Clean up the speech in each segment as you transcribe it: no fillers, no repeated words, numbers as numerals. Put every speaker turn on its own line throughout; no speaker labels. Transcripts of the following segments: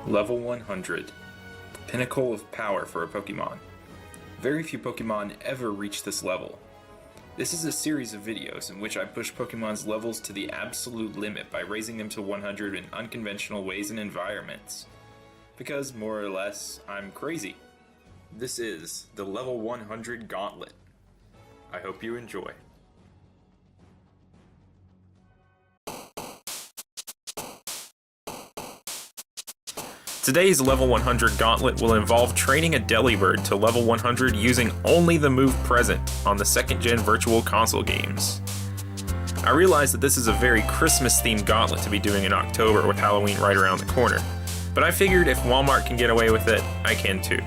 Level 100. Pinnacle of power for a Pokemon. Very few Pokemon ever reach this level. This is a series of videos in which I push Pokemon's levels to the absolute limit by raising them to 100 in unconventional ways and environments. Because, more or less, I'm crazy. This is the Level 100 Gauntlet. I hope you enjoy. Today's Level 100 Gauntlet will involve training a Delibird to level 100 using only the move present on the 2nd Gen Virtual Console games. I realize that this is a very Christmas-themed Gauntlet to be doing in October with Halloween right around the corner, but I figured if Walmart can get away with it, I can too.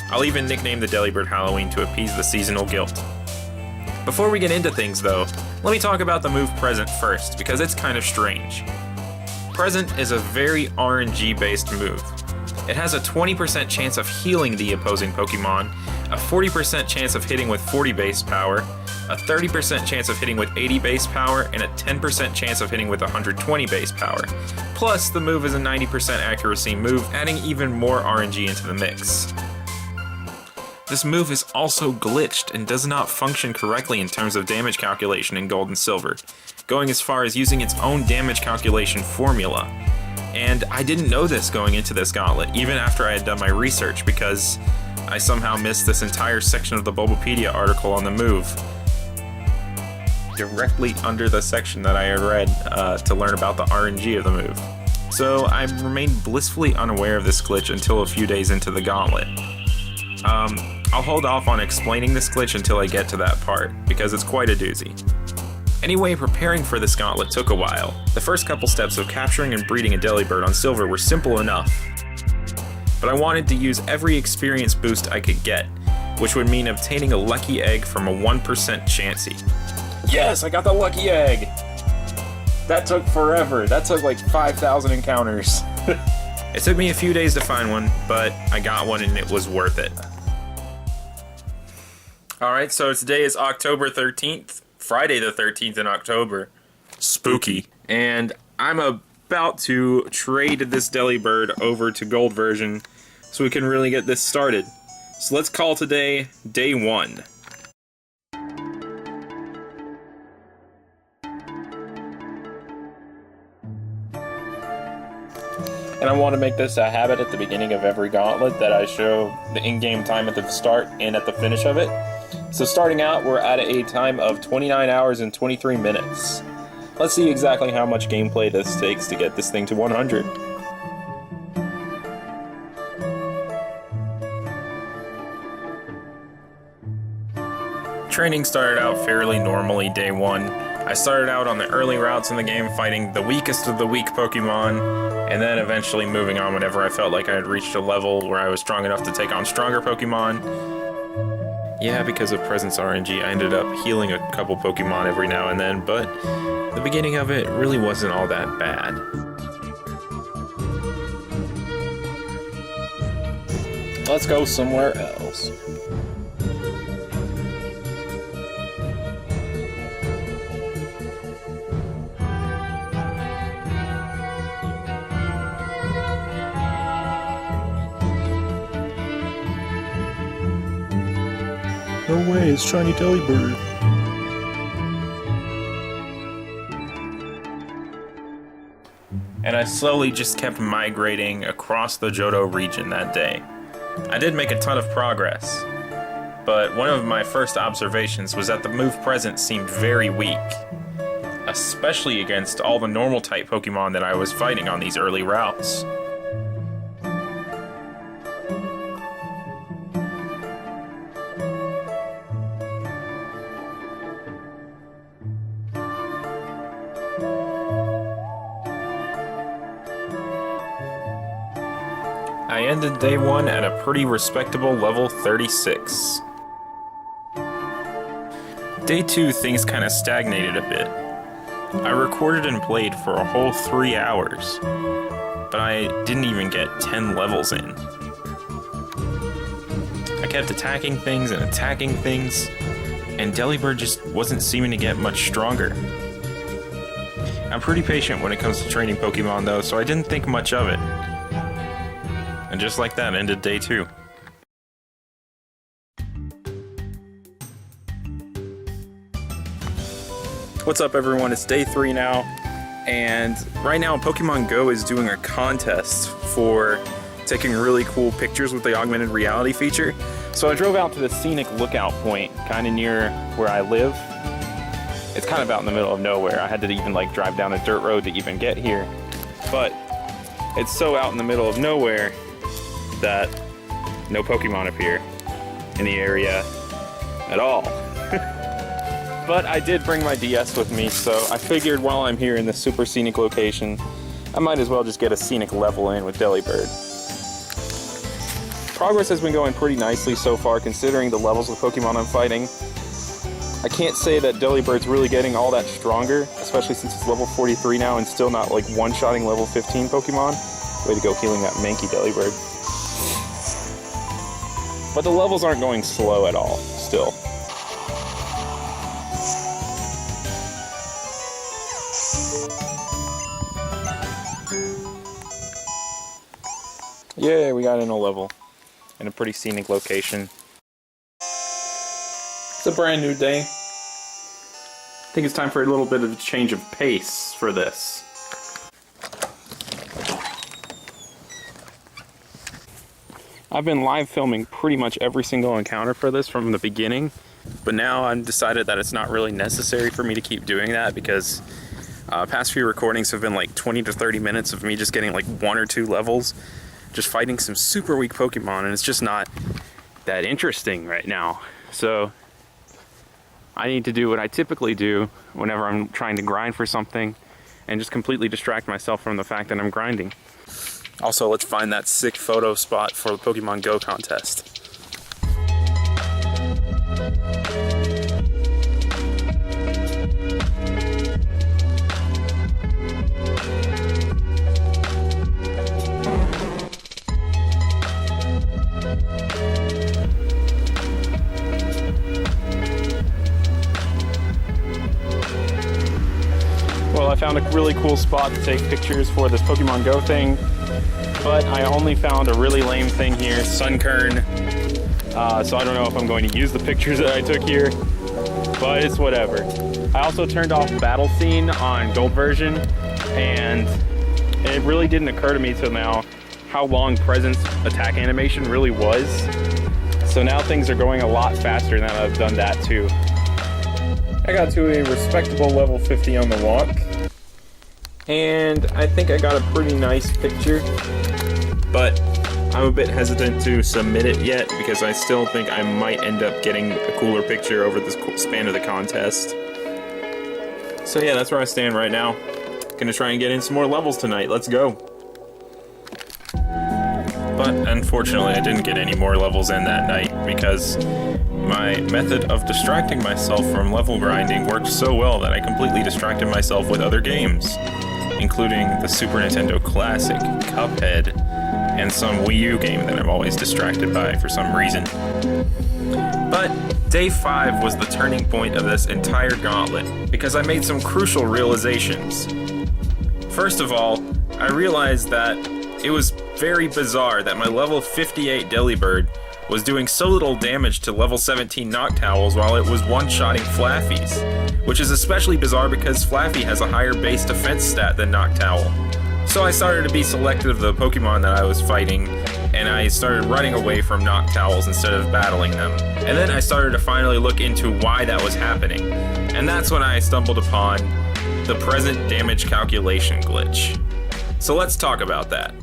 I'll even nickname the Delibird Halloween to appease the seasonal guilt. Before we get into things though, let me talk about the move present first, because it's kind of strange. Present is a very RNG-based move. It has a 20% chance of healing the opposing Pokemon, a 40% chance of hitting with 40 base power, a 30% chance of hitting with 80 base power, and a 10% chance of hitting with 120 base power. Plus, the move is a 90% accuracy move, adding even more RNG into the mix. This move is also glitched and does not function correctly in terms of damage calculation in Gold and Silver, going as far as using its own damage calculation formula. And I didn't know this going into this Gauntlet, even after I had done my research, because I somehow missed this entire section of the Bulbapedia article on the move, directly under the section that I had read to learn about the RNG of the move. So I remained blissfully unaware of this glitch until a few days into the Gauntlet. I'll hold off on explaining this glitch until I get to that part, because it's quite a doozy. Anyway, preparing for this Gauntlet took a while. The first couple steps of capturing and breeding a Delibird on Silver were simple enough, but I wanted to use every experience boost I could get, which would mean obtaining a lucky egg from a 1% Chansey. Yes, I got the lucky egg! That took forever. That took like 5,000 encounters. It took me a few days to find one, but I got one and it was worth it. Alright, so today is October 13th, Friday the 13th in October. Spooky. And I'm about to trade this Delibird over to Gold version so we can really get this started. So let's call today Day 1. And I want to make this a habit at the beginning of every Gauntlet that I show the in-game time at the start and at the finish of it. So starting out, we're at a time of 29 hours and 23 minutes. Let's see exactly how much gameplay this takes to get this thing to 100. Training started out fairly normally day 1. I started out on the early routes in the game fighting the weakest of the weak Pokemon, and then eventually moving on whenever I felt like I had reached a level where I was strong enough to take on stronger Pokemon. Yeah, because of Presence RNG, I ended up healing a couple Pokemon every now and then, but the beginning of it really wasn't all that bad. Let's go somewhere else. No way, it's shiny Delibird. And I slowly just kept migrating across the Johto region that day. I did make a ton of progress, but one of my first observations was that the move present seemed very weak, especially against all the normal type Pokemon that I was fighting on these early routes. I ended day 1 at a pretty respectable level 36. Day 2, things kinda stagnated a bit. I recorded and played for a whole 3 hours, but I didn't even get 10 levels in. I kept attacking things, and Delibird just wasn't seeming to get much stronger. I'm pretty patient when it comes to training Pokemon though, so I didn't think much of it. And just like that, ended day 2. What's up everyone, it's day 3 now, and right now Pokemon Go is doing a contest for taking really cool pictures with the augmented reality feature. So I drove out to the scenic lookout point, kind of near where I live. It's kind of out in the middle of nowhere. I had to even like drive down a dirt road to even get here. But it's so out in the middle of nowhere that no Pokemon appear in the area at all. But I did bring my DS with me, so I figured while I'm here in this super scenic location, I might as well just get a scenic level in with Delibird. Progress has been going pretty nicely so far considering the levels of Pokemon I'm fighting. I can't say that Delibird's really getting all that stronger, especially since it's level 43 now and still not like one-shotting level 15 Pokemon. Way to go healing that manky Delibird. But the levels aren't going slow at all, still. Yeah, we got in a level in a pretty scenic location. It's a brand new day. I think it's time for a little bit of a change of pace for this. I've been live filming pretty much every single encounter for this from the beginning, but now I've decided that it's not really necessary for me to keep doing that because past few recordings have been like 20 to 30 minutes of me just getting like 1 or 2 levels. Just fighting some super weak Pokemon, and it's just not that interesting right now. So I need to do what I typically do whenever I'm trying to grind for something and just completely distract myself from the fact that I'm grinding. Also, let's find that sick photo spot for the Pokemon Go contest. Well, I found a really cool spot to take pictures for this Pokemon Go thing, but I only found a really lame thing here, Sunkern. So I don't know if I'm going to use the pictures that I took here, but it's whatever. I also turned off Battle Scene on Gold version, and it really didn't occur to me till now how long Present's attack animation really was. So now things are going a lot faster now that I've done that too. I got to a respectable level 50 on the walk, and I think I got a pretty nice picture, but I'm a bit hesitant to submit it yet because I still think I might end up getting a cooler picture over the span of the contest. So yeah, that's where I stand right now. Gonna try and get in some more levels tonight. Let's go. But unfortunately, I didn't get any more levels in that night because my method of distracting myself from level grinding worked so well that I completely distracted myself with other games, including the Super Nintendo Classic, Cuphead, and some Wii U game that I'm always distracted by for some reason. But day 5 was the turning point of this entire gauntlet because I made some crucial realizations. First of all, I realized that it was very bizarre that my level 58 Delibird was doing so little damage to level 17 Noctowls while it was one-shotting Flaffies, which is especially bizarre because Flaffy has a higher base defense stat than Noctowl. So I started to be selective of the Pokemon that I was fighting, and I started running away from Noctowls instead of battling them. And then I started to finally look into why that was happening, and that's when I stumbled upon the present damage calculation glitch. So let's talk about that.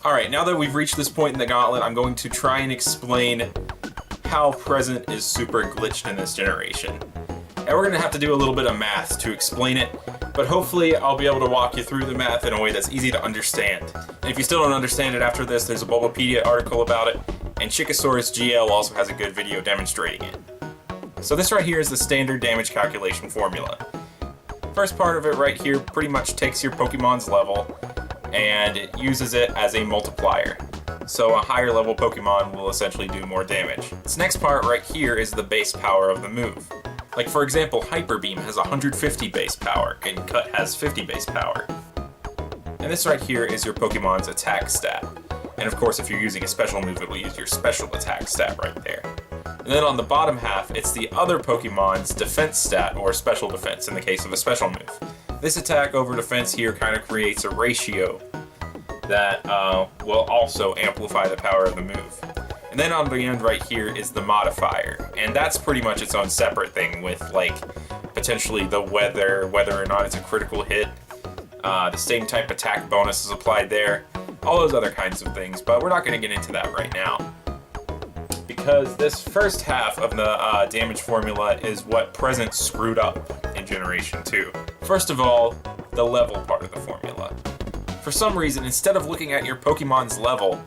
Alright, now that we've reached this point in the gauntlet, I'm going to try and explain how Present is super glitched in this generation. And we're going to have to do a little bit of math to explain it, but hopefully I'll be able to walk you through the math in a way that's easy to understand. And if you still don't understand it after this, there's a Bulbapedia article about it, and Chickasaurus GL also has a good video demonstrating it. So this right here is the standard damage calculation formula. First part of it right here pretty much takes your Pokemon's level, and it uses it as a multiplier. So a higher level Pokemon will essentially do more damage. This next part right here is the base power of the move. Like for example, Hyper Beam has 150 base power, and Cut has 50 base power. And this right here is your Pokemon's attack stat. And of course, if you're using a special move, it will use your special attack stat right there. And then on the bottom half, it's the other Pokemon's defense stat, or special defense in the case of a special move. This attack over defense here kind of creates a ratio that will also amplify the power of the move. And then on the end right here is the modifier, and that's pretty much its own separate thing with like potentially the whether or not it's a critical hit, the same type attack bonus is applied there, all those other kinds of things, but we're not going to get into that right now. Because this first half of the damage formula is what Present screwed up in Generation 2. First of all, the level part of the formula. For some reason, instead of looking at your Pokemon's level,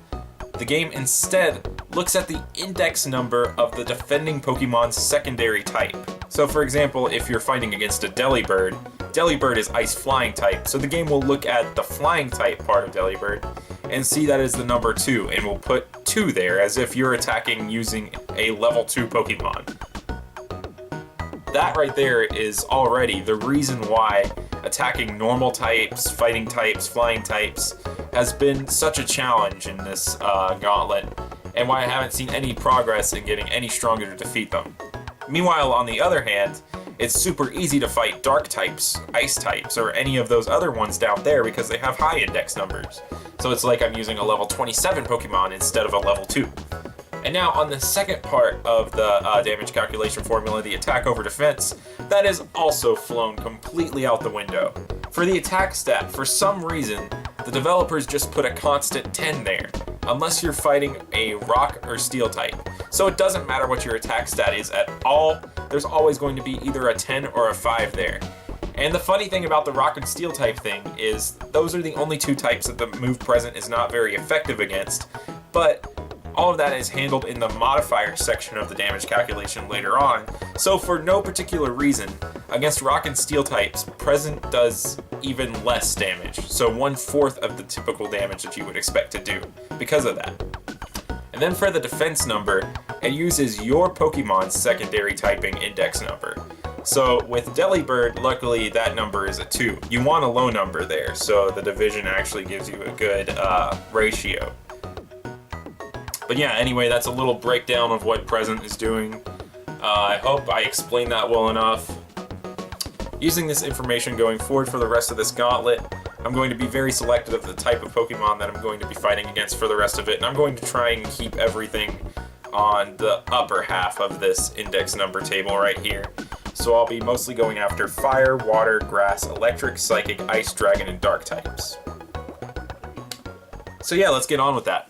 the game instead looks at the index number of the defending Pokemon's secondary type. So for example, if you're fighting against a Delibird, Delibird is Ice Flying type, so the game will look at the Flying type part of Delibird and see that as the number 2, and will put 2 there as if you're attacking using a level 2 Pokemon. That right there is already the reason why attacking normal types, fighting types, flying types has been such a challenge in this gauntlet, and why I haven't seen any progress in getting any stronger to defeat them. Meanwhile, on the other hand, it's super easy to fight dark types, ice types, or any of those other ones down there because they have high index numbers. So it's like I'm using a level 27 Pokemon instead of a level 2. And now on the second part of the damage calculation formula, the attack over defense, that is also flown completely out the window. For the attack stat, for some reason, the developers just put a constant 10 there, unless you're fighting a rock or steel type. So it doesn't matter what your attack stat is at all, there's always going to be either a 10 or a 5 there. And the funny thing about the rock and steel type thing is those are the only 2 types that the move Present is not very effective against, but all of that is handled in the modifier section of the damage calculation later on, so for no particular reason, against rock and steel types, Present does even less damage, so 1/4 of the typical damage that you would expect to do, because of that. And then for the defense number, it uses your Pokemon's secondary typing index number. So with Delibird, luckily that number is a 2. You want a low number there, so the division actually gives you a good ratio. But yeah, anyway, that's a little breakdown of what Present is doing. I hope I explained that well enough. Using this information going forward for the rest of this gauntlet, I'm going to be very selective of the type of Pokemon that I'm going to be fighting against for the rest of it, and I'm going to try and keep everything on the upper half of this index number table right here. So I'll be mostly going after fire, water, grass, electric, psychic, ice, dragon, and dark types. So yeah, let's get on with that.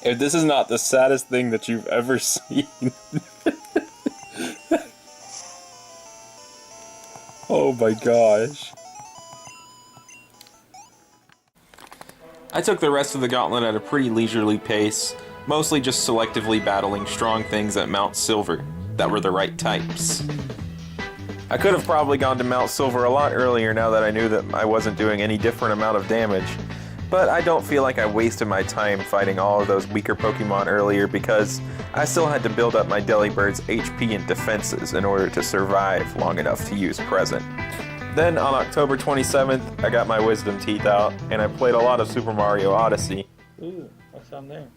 If this is not the saddest thing that you've ever seen. Oh my gosh. I took the rest of the gauntlet at a pretty leisurely pace, mostly just selectively battling strong things at Mount Silver that were the right types. I could have probably gone to Mount Silver a lot earlier now that I knew that I wasn't doing any different amount of damage. But I don't feel like I wasted my time fighting all of those weaker Pokemon earlier because I still had to build up my Delibird's HP and defenses in order to survive long enough to use Present. Then on October 27th, I got my wisdom teeth out and I played a lot of Super Mario Odyssey.
Ooh, what's on there?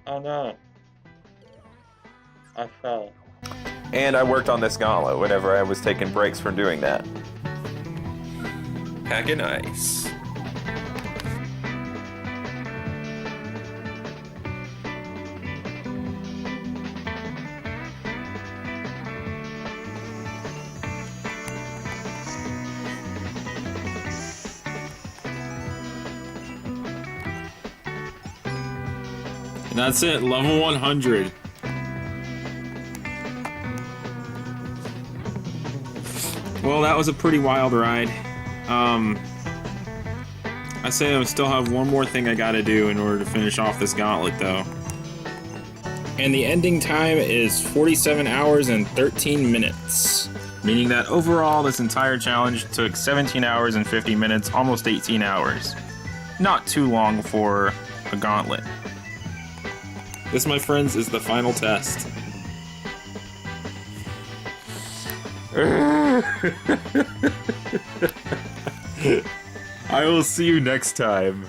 Oh no. I fell.
And I worked on this gauntlet whenever I was taking breaks from doing that. Packing ice. And that's it, level 100. Well, that was a pretty wild ride. I say I still have one more thing I gotta do in order to finish off this gauntlet though. And the ending time is 47 hours and 13 minutes. Meaning that overall this entire challenge took 17 hours and 50 minutes, almost 18 hours. Not too long for a gauntlet. This, my friends, is the final test. I will see you next time.